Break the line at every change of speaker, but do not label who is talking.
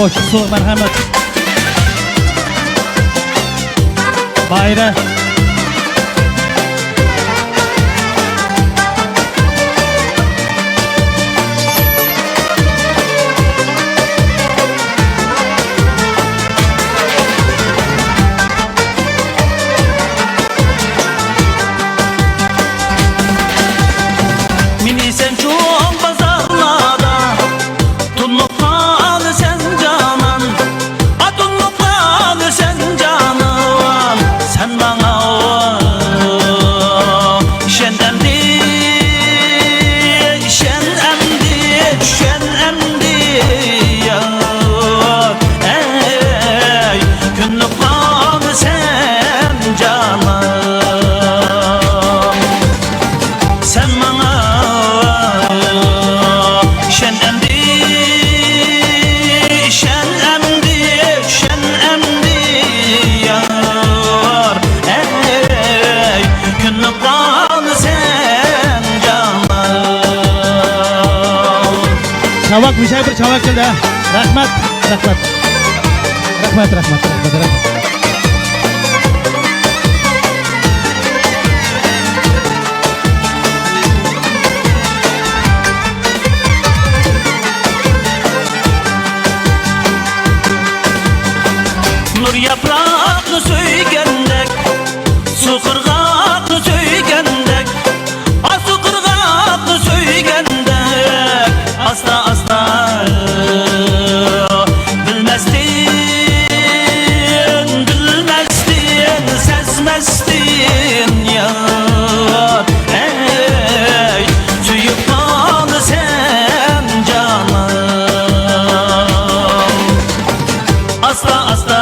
Qo'shiqchi marhamat. Bayra.
Mini sen çok pazarlarda tunluklar sen canan, tunluklar sen canan. Sen bana şen emdi, şen emdi, şen emdi ya. Ey günlüklar sen canan. Sen bana şen emdi, şen emdi, şen emdi yar. Ey günlük bal sen canan.
Çavak bir şey bir çavak geldi. Rahmat, rahmat. Rahmat, rahmat, rahmat, rahmat.
Nur yapraklı söygəndək, su qırğaqlı söygəndək, su qırğaqlı söygəndək, asta asta bilməzdin, bilməzdin, səzməzdin yar. Ey suyub qalı sən canan, asta asta